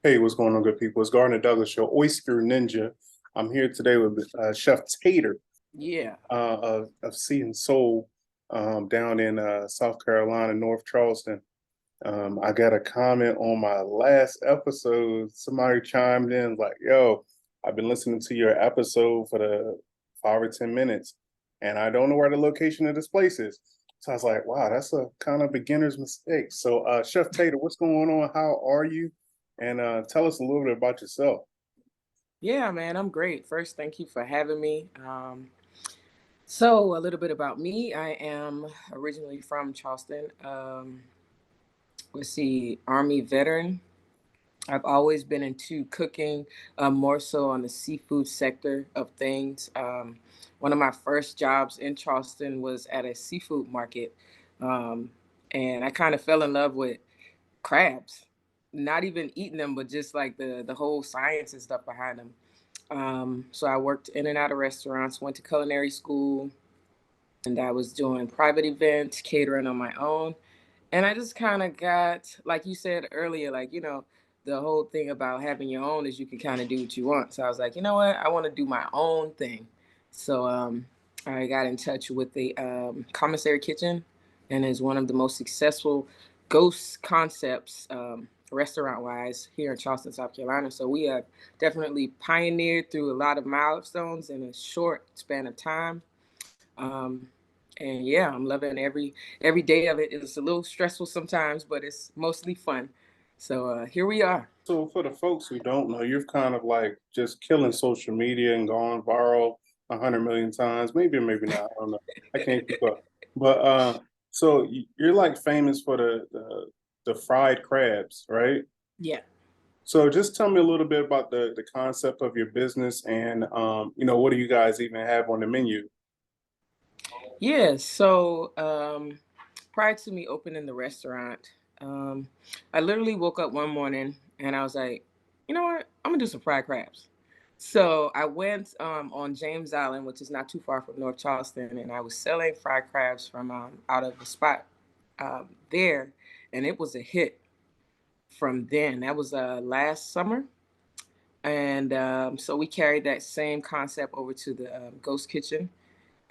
Hey, what's going on, good people? It's Gardner Douglas, your Oyster Ninja. I'm here today with Chef Tater Yeah. of Sea and Soul down in South Carolina, North Charleston. I got a comment on my last episode. Somebody chimed in like, yo, I've been listening to your episode for the 5 or 10 minutes, and I don't know where the location of this place is. So I was like, wow, that's a kind of beginner's mistake. So, Chef Tater, what's going on? How are you? And tell us a little bit about yourself. Yeah, man, I'm great. First, thank you for having me. So, a little bit about me. I am originally from Charleston. Let's see, Army veteran. I've always been into cooking, more so on the seafood sector of things. One of my first jobs in Charleston was at a seafood market. Um, and I kind of fell in love with crabs, not even eating them, but just like the whole science and stuff behind them. So I worked in and out of restaurants, went to culinary school, and I was doing private events, catering on my own. And I just kind of got, like you said earlier, like, the whole thing about having your own is you can kind of do what you want. So I was like, you know what? I want to do my own thing. So I got in touch with the commissary kitchen, and is one of the most successful ghost concepts, restaurant wise, here in Charleston, South Carolina. So we have definitely pioneered through a lot of milestones in a short span of time. Um, and yeah, I'm loving every day of it. It's a little stressful sometimes, but it's mostly fun. So here we are. So, for the folks who don't know, you've kind of like just killing social media and gone viral 100 million times, maybe or maybe not. I don't know. I can't keep up. But so you're like famous for the fried crabs, right? Yeah. So just tell me a little bit about the concept of your business and what do you guys even have on the menu? Yeah. So prior to me opening the restaurant, um, I literally woke up one morning and I was like, you know what? I'm gonna do some fried crabs. So I went on James Island, which is not too far from North Charleston, and I was selling fried crabs from out of the spot there, and it was a hit from then. That was last summer. And so we carried that same concept over to the Ghost Kitchen,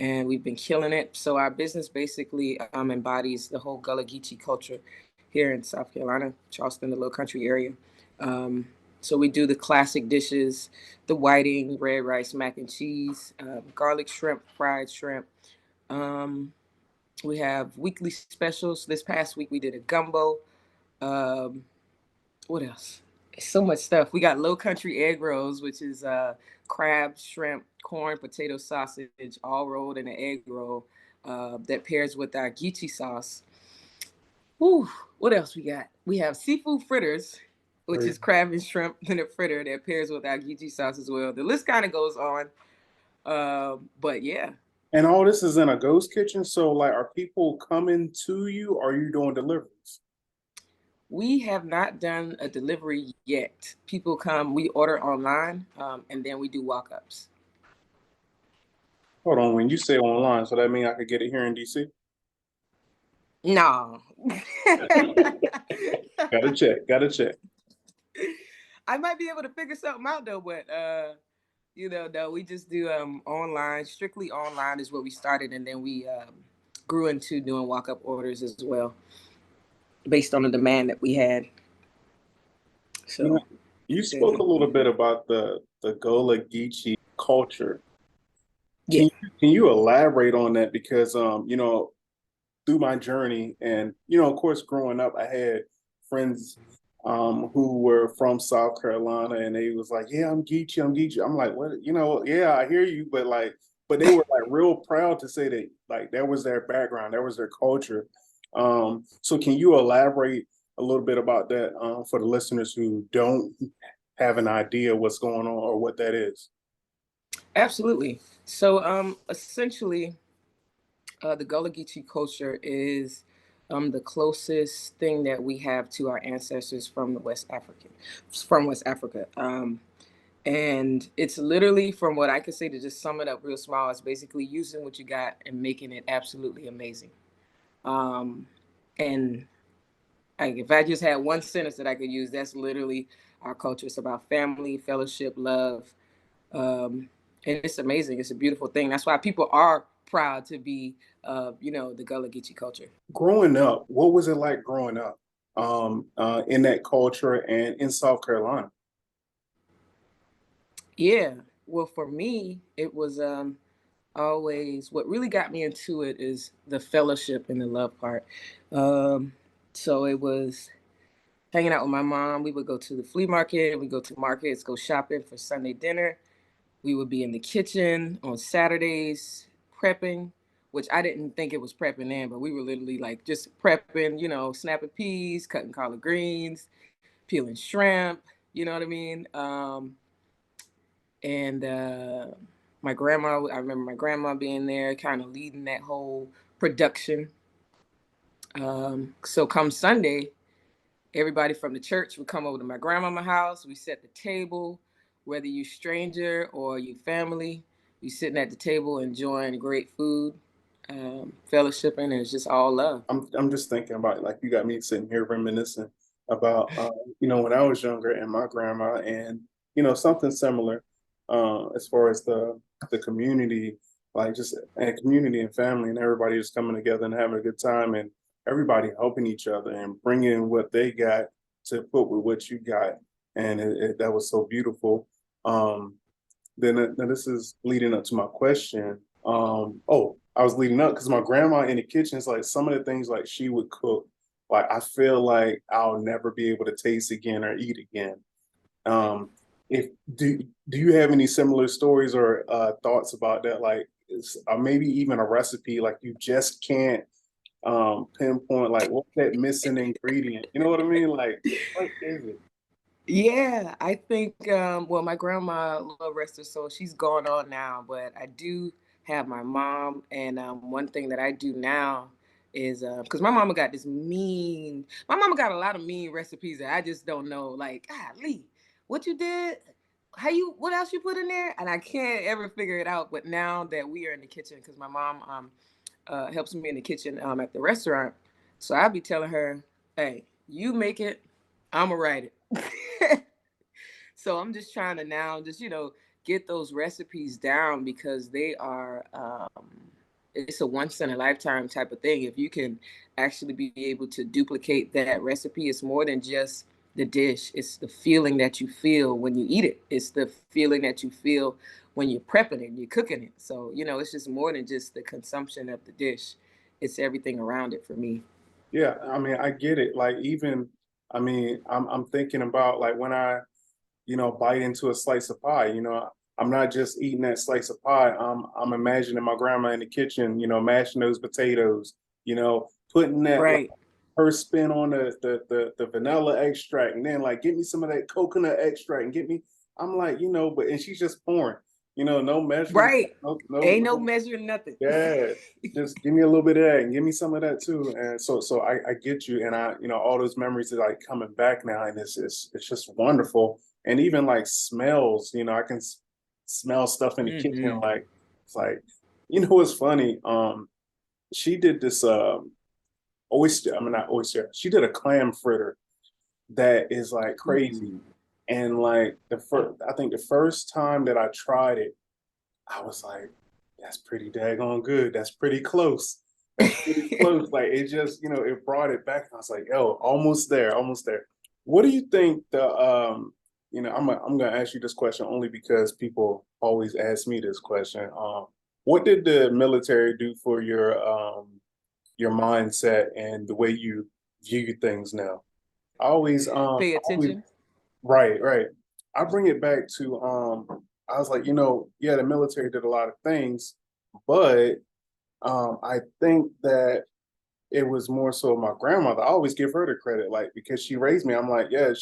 and we've been killing it. So our business basically embodies the whole Gullah Geechee culture here in South Carolina, Charleston, the Low Country area. Um, so we do the classic dishes, the whiting, red rice, mac and cheese, garlic shrimp, fried shrimp. Um, we have weekly specials. This past week we did a gumbo. Um, what else? So much stuff. We got low country egg rolls, which is crab, shrimp, corn, potato, sausage, all rolled in an egg roll that pairs with our Geeche sauce. Whew, what else we got? We have seafood fritters, which Right. is crab and shrimp in a fritter that pairs with our Geeche sauce as well. The list kind of goes on. But yeah, And all this is in a ghost kitchen. So like are people coming to you? Or are you doing deliveries? we have not done a delivery yet. People come, we order online, and then we do walk ups. Hold on, when you say online, so that means I could get it here in DC? No. Gotta check, gotta check. I might be able to figure something out though, but no, we just do online, strictly online is where we started, and then we grew into doing walk up orders as well, based on the demand that we had. You know, So you yeah. spoke a little bit about the Gullah Geechee culture. Yeah. Can you elaborate on that? Because through my journey and of course growing up I had friends who were from South Carolina and they was like, yeah, I'm Geechee. I'm like, what, yeah, I hear you, but like, but they were like real proud to say that like that was their background, that was their culture. So can you elaborate a little bit about that for the listeners who don't have an idea what's going on or what that is? Absolutely. So essentially, the Gullah Geechee culture is the closest thing that we have to our ancestors from West Africa. And it's literally, from what I could say, to just sum it up real small, it's basically using what you got and making it absolutely amazing. Um, and Like if I just had one sentence that I could use, that's literally our culture. It's about family, fellowship, love, and it's amazing. It's a beautiful thing. That's why people are proud to be, the Gullah Geechee culture. Growing up, what was it like growing up in that culture and in South Carolina? Yeah. Well, for me, it was always what really got me into it is the fellowship and the love part. Um, so it was hanging out with my mom. We would go to the flea market, we go to markets, go shopping for Sunday dinner. We would be in the kitchen on Saturdays prepping, which I didn't think it was prepping then, but we were literally like just prepping, snapping peas, cutting collard greens, peeling shrimp, you know what I mean? And my grandma, I remember my grandma being there, kind of leading that whole production. So come Sunday, everybody from the church would come over to my grandmama's house. We set the table, whether you stranger or you family, we sitting at the table enjoying great food, fellowshipping, and it's just all love. I'm just thinking about like you got me sitting here reminiscing about when I was younger and my grandma and something similar as far as the community, like just and community and family and everybody just coming together and having a good time and everybody helping each other and bringing what they got to put with what you got, and that was so beautiful. um then this is leading up to my question. Oh, I was leading up because my grandma in the kitchen is like some of the things like she would cook, like I feel like I'll never be able to taste again or eat again. Um, if do you have any similar stories or thoughts about that? Like, maybe even a recipe like you just can't pinpoint like what's that missing ingredient? You know what I mean? Like, what is it? Yeah, I think, well, my grandma, love rest her soul, she's gone on now, but I do have my mom. And one thing that I do now is because my mama got a lot of mean recipes that I just don't know. Like, Lee, what you did? What else you put in there? And I can't ever figure it out. But now that we are in the kitchen, because my mom helps me in the kitchen at the restaurant, so I'll be telling her, hey, you make it, I'm going to write it. So I'm just trying to now just, get those recipes down because they are, it's a once in a lifetime type of thing. If you can actually be able to duplicate that recipe, it's more than just the dish. It's the feeling that you feel when you eat it. It's the feeling that you feel when you're prepping it, you're cooking it. So, it's just more than just the consumption of the dish. It's everything around it for me. Yeah, I mean, I get it. Like even, I mean, I'm thinking about like when I bite into a slice of pie. I'm not just eating that slice of pie. I'm imagining my grandma in the kitchen, mashing those potatoes, putting that like Right. her spin on the vanilla extract, and then like get me some of that coconut extract and get me. I'm like, but and she's just pouring, no measuring, Right. Ain't no no, measuring nothing. yeah, just give me a little bit of that and give me some of that too. And so I get you, and all those memories are like coming back now, and it's just wonderful. And even like smells, I can smell stuff in the kitchen. Hmm. Like it's like, what's funny? She did this oyster. I mean not oyster. She did a clam fritter that is like crazy. Ooh. And like I think the first time that I tried it, I was like, that's pretty daggone good. That's pretty close. That's pretty close. Like it just, it brought it back. And I was like, yo, almost there, almost there. What do you think I'm gonna ask you this question only because people always ask me this question. What did the military do for your mindset and the way you view things now? Pay I always attention. Right, right. I bring it back to I was like, yeah, the military did a lot of things, but I think that it was more so my grandmother. I always give her the credit, like because she raised me. I'm like, yeah,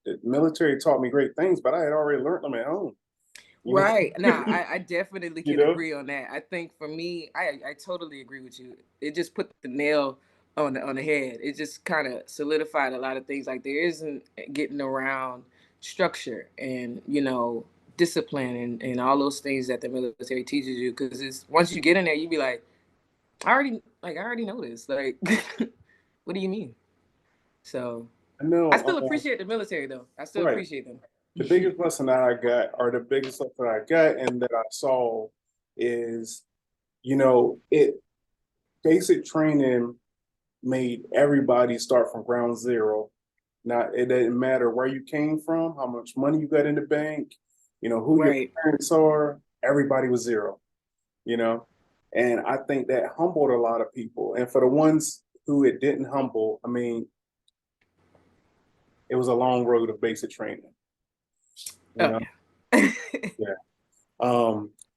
the military taught me great things, but I had already learned them at home. You know, Right. Nah, I definitely you can know. agree on that. I think for me, I totally agree with you. It just put the nail on the head. It just kind of solidified a lot of things. Like there isn't getting around structure and discipline and all those things that the military teaches you. Because it's once you get in there, you be like, I already know this. Like, what do you mean? So I I know. still appreciate the military though. I still Right. appreciate them. The biggest lesson that I got, or the biggest lesson that I got, and that I saw, is it basic training made everybody start from ground zero. Not it didn't matter where you came from, how much money you got in the bank, who your Right. parents are. Everybody was zero. You know, and I think that humbled a lot of people. And for the ones who it didn't humble, I mean, it was a long road of basic training. You Oh know, yeah. yeah.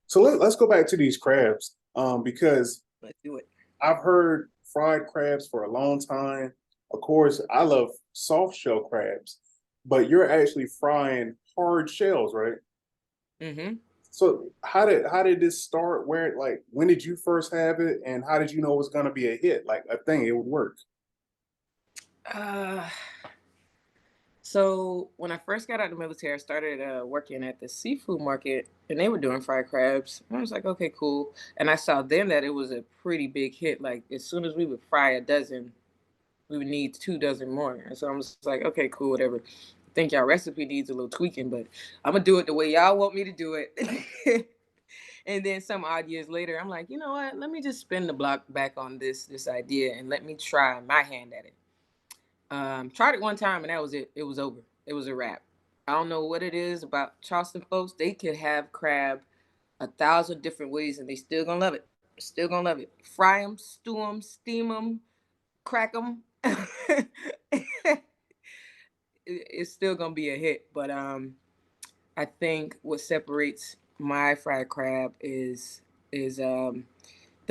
So let's go back to these crabs, because Let's do it. I've heard fried crabs for a long time. Of course, I love soft shell crabs, but you're actually frying hard shells, right? Mm-hmm. So how did this start? Where, like, when did you first have it, and how did you know it was gonna be a hit, like a thing, it would work? Uh, so when I first got out of the military, I started working at the seafood market, and they were doing fried crabs. And I was like, okay, cool. And I saw then that it was a pretty big hit. Like as soon as we would fry a dozen, we would need 2 dozen more. And so I'm just like, okay, cool, whatever. I think y'all recipe needs a little tweaking, but I'm gonna do it the way y'all want me to do it. And then some odd years later, I'm like, you know what? Let me just spin the block back on this idea and let me try my hand at it. Tried it one time and that was it. It was over. It was a wrap. I don't know what it is about Charleston folks. They could have crab 1,000 different ways and they still gonna love it. Still gonna love it. Fry them, stew them, steam them, crack them. It's still gonna be a hit. But I think what separates my fried crab is the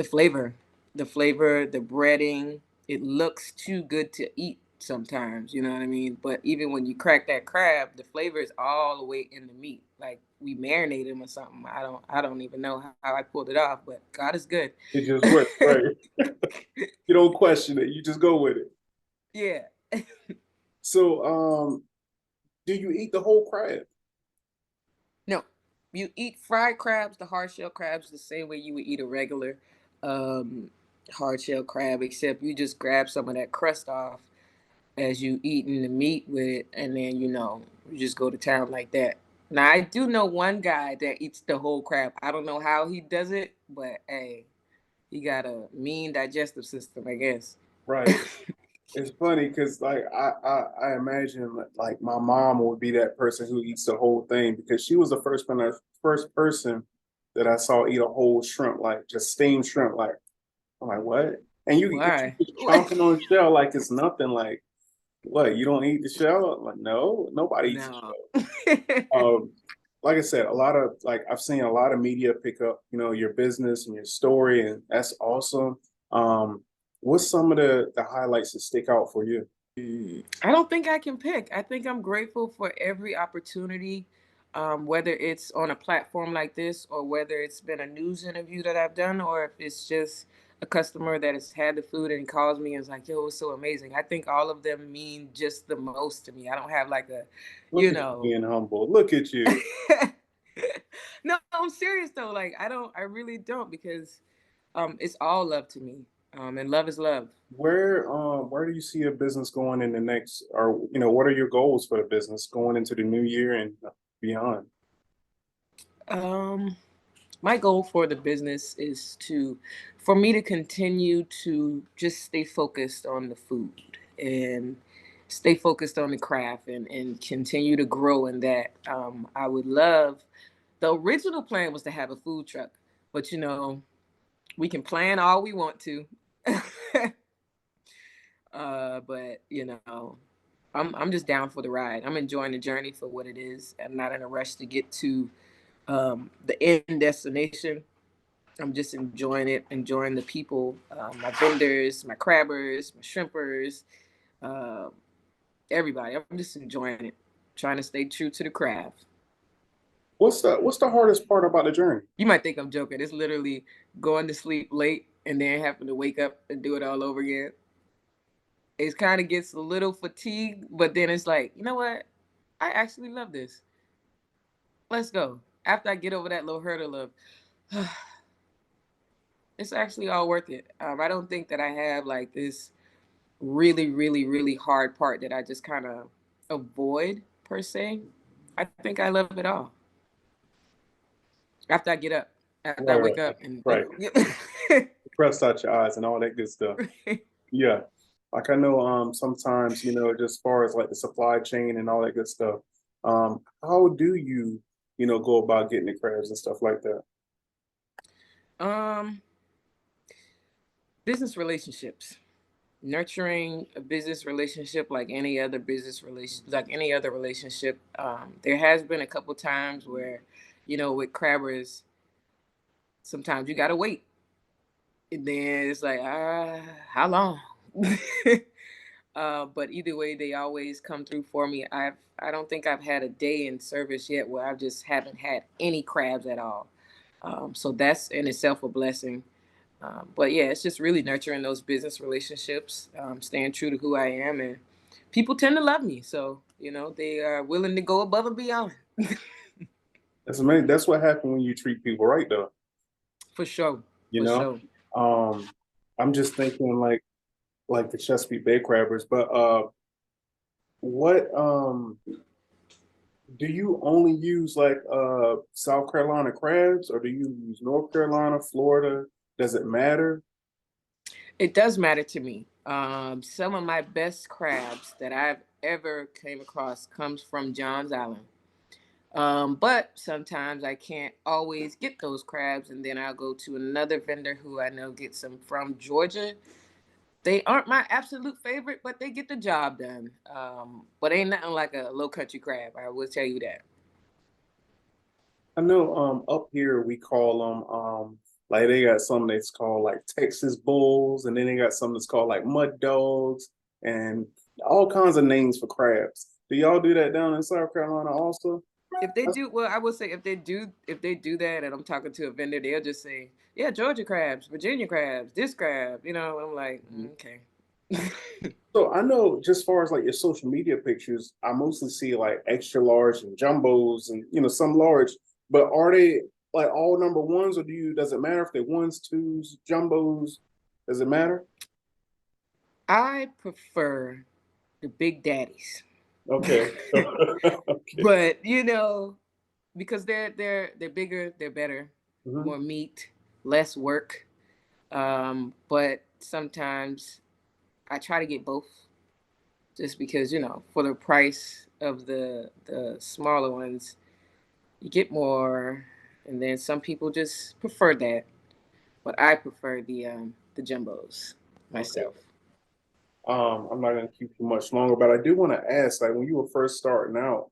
flavor, the breading. It looks too good to eat sometimes, you know what I mean? But even when you crack that crab, the flavor is all the way in the meat. Like we marinate them or something. I don't even know how I pulled it off, but God is good. It just worked, right? You don't question it, you just go with it. Yeah. So, do you eat the whole crab? No. You eat fried crabs, the hard shell crabs, the same way you would eat a regular um, hard shell crab, except you just grab some of that crust off as you eating the meat with it, and then you just go to town like that. Now I do know one guy that eats the whole crab. I don't know how he does it, but hey, he got a mean digestive system, I guess. Right. It's funny because, like, I imagine like my mom would be that person who eats the whole thing, because she was the first person that I saw eat a whole shrimp, like just steamed shrimp. Like, I'm like, what? And you Why? just chomping on the shell like it's nothing. Like, what? You don't eat the shell? I'm like, no, nobody eats the No. shell. Like I said, a lot of, like, I've seen a lot of media pick up, your business and your story, and that's awesome. What's some of the highlights that stick out for you? I don't think I can pick. I think I'm grateful for every opportunity, whether it's on a platform like this or whether it's been a news interview that I've done or if it's just a customer that has had the food and calls me and is like, yo, it's so amazing. I think all of them mean just the most to me. I don't have like a, Look you at you know. being humble. Look at you. No, I'm serious though. Like I really don't because it's all love to me. And love is love. Where do you see a business going in the next, or what are your goals for the business going into the new year and beyond? Um my goal for the business is for me to continue to just stay focused on the food and stay focused on the craft and continue to grow in that. I would love, the original plan was to have a food truck, but we can plan all we want to. But I'm just down for the ride. I'm enjoying the journey for what it is. I'm not in a rush to get to the end destination. I'm just enjoying it, enjoying the people, my vendors, my crabbers, my shrimpers, uh, everybody. I'm just enjoying it, trying to stay true to the craft. What's the hardest part about the journey? You might think I'm joking. It's literally going to sleep late and then having to wake up and do it all over again. It kind of gets a little fatigued, but then it's like, you know what? I actually love this. Let's go. After I get over that little hurdle of, it's actually all worth it. I don't think that I have like this really, really, really hard part that I just kind of avoid per se. I think I love it all. After I get up, after I Right, wake right, up and right. Press out your eyes and all that good stuff. Yeah. Like I know sometimes, just as far as like the supply chain and all that good stuff, how do you, go about getting the crabs and stuff like that? um, business relationships. Nurturing a business relationship like any other relationship. There has been a couple times where, with crabbers, sometimes you gotta wait, and then it's like, how long? But either way, they always come through for me. I don't think I've had a day in service yet where I just haven't had any crabs at all. So that's in itself a blessing. But yeah, it's just really nurturing those business relationships, staying true to who I am, and people tend to love me. So they are willing to go above and beyond. That's amazing. That's what happened when you treat people right, though. For sure, You for know, sure. um, I'm just thinking like the Chesapeake Bay crabbers, but what do you only use like South Carolina crabs, or do you use North Carolina, Florida? Does it matter? It does matter to me. Some of my best crabs that I've ever came across comes from Johns Island. But sometimes I can't always get those crabs, and then I'll go to another vendor who I know gets them from Georgia. They aren't my absolute favorite, but they get the job done. But ain't nothing like a low country crab. I will tell you that. I know up here we call them like they got some that's called like Texas Bulls, and then they got some that's called like Mud Dogs and all kinds of names for crabs. Do y'all do that down in South Carolina also? If they do, well, I will say if they do that, and I'm talking to a vendor, they'll just say, "Yeah, Georgia crabs, Virginia crabs, this crab." I'm like, okay. So I know just as far as like your social media pictures, I mostly see like extra large and jumbos and some large, but are they like all number ones, or does it matter if they're ones, twos, jumbos? Does it matter? I prefer the big daddies, Okay. Okay. but because they're bigger, they're better, Mhm. more meat, less work. But sometimes I try to get both, just because for the price of the smaller ones, you get more, and then some people just prefer that, but I prefer the jumbos Okay. myself. I'm not gonna keep you much longer, but I do want to ask, like when you were first starting out,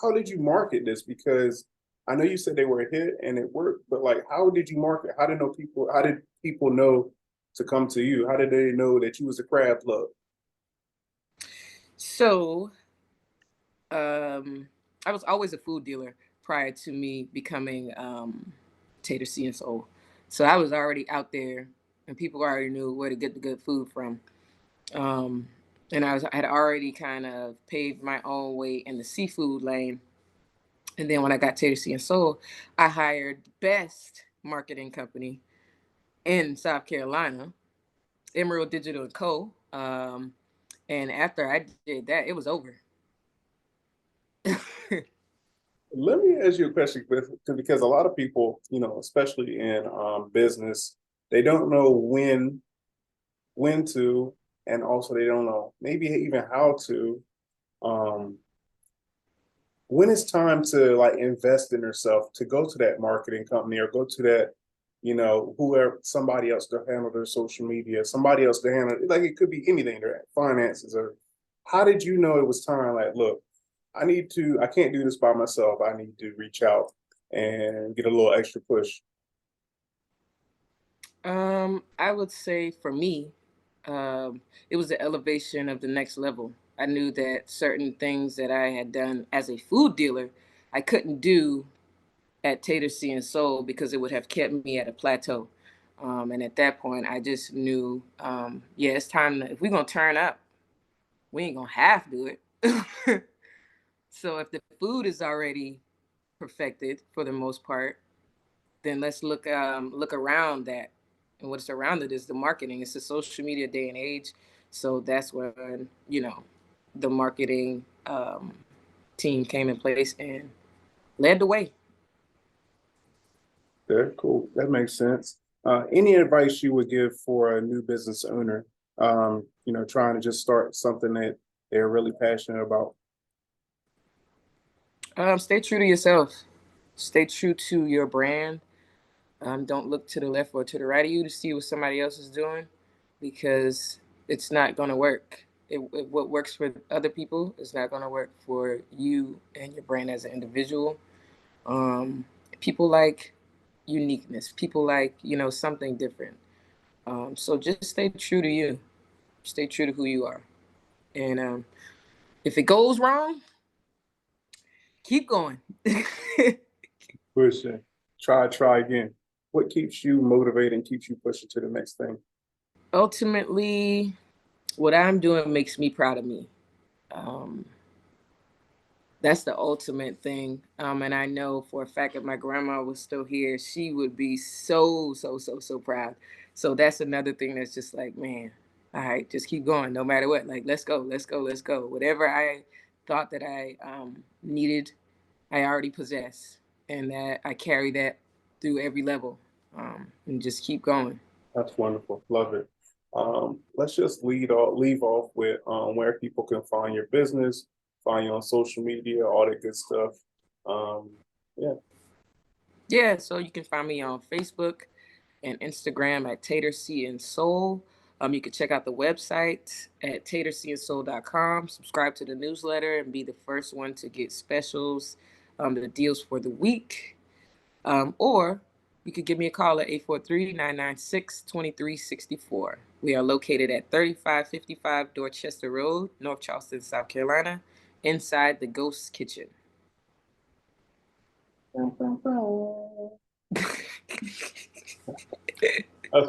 how did you market this? Because I know you said they were a hit and it worked, but like how did you market? How did people know to come to you? How did they know that you was a crab plug? So um, I was always a food dealer prior to me becoming Tater C and Soul. So I was already out there, and people already knew where to get the good food from. Um, and I had already kind of paved my own way in the seafood lane. And then when I got Tater C and Soul, I hired the best marketing company in South Carolina, Emerald Digital and Co. And after I did that, it was over. Let me ask you a question because a lot of people, especially in business, they don't know when to, and also they don't know maybe even how to. Um, when it's time to like invest in herself to go to that marketing company or go to that, whoever somebody else to handle their social media, somebody else to handle like it could be anything, their finances or how did you know it was time? Like, look, I can't do this by myself. I need to reach out and get a little extra push. I would say for me, it was the elevation of the next level. I knew that certain things that I had done as a food dealer, I couldn't do at Tater C and Soul because it would have kept me at a plateau. And at that point, I just knew, yeah, it's time to, if we're going to turn up, we ain't going to half do it. So if the food is already perfected for the most part, then let's look around that. And what's around it is the marketing. It's the social media day and age. So that's when, the marketing team came in place and led the way. Yeah, cool. That makes sense. Any advice you would give for a new business owner, trying to just start something that they're really passionate about? Stay true to yourself. Stay true to your brand. Don't look to the left or to the right of you to see what somebody else is doing, because it's not going to work. What works for other people is not going to work for you and your brand as an individual. Um, People like uniqueness. People like, something different. So just stay true to you. Stay true to who you are. And if it goes wrong, keep going. Pushing. Try again. What keeps you motivated and keeps you pushing to the next thing? Ultimately, what I'm doing makes me proud of me. Um, that's the ultimate thing. And I know for a fact if my grandma was still here, she would be so, so, so, so proud. So that's another thing that's just like, man, all right, just keep going no matter what. Like, let's go, let's go, let's go. Whatever I thought that I needed, I already possess. And that I carry that through every level, and just keep going. That's wonderful. Love it. Let's just leave off with where people can find your business, find you on social media, all that good stuff. Um, yeah. Yeah, so you can find me on Facebook and Instagram at Tater Sea and Soul. You can check out the website at taterseaandsoul.com. Subscribe to the newsletter and be the first one to get specials, the deals for the week. Or you could give me a call at 843-996-2364. We are located at 3555 Dorchester Road, North Charleston, South Carolina, inside the Ghost Kitchen. That's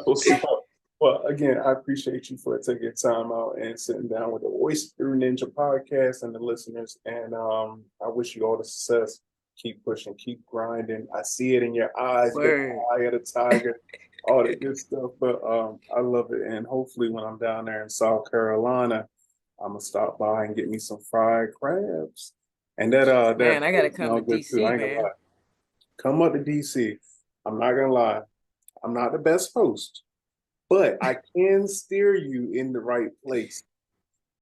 what's up. Well, again, I appreciate you for taking time out and sitting down with the Oyster Ninja podcast and the listeners. And I wish you all the success. Keep pushing, keep grinding. I see it in your eyes, get Word. the eye of the tiger, all that good stuff. But I love it. And hopefully when I'm down there in South Carolina, I'm gonna stop by and get me some fried crabs. And that Man, I gotta come to good too. I DC, ain't gonna man. lie. Come up to DC. I'm not gonna lie. I'm not the best host, but I can steer you in the right place.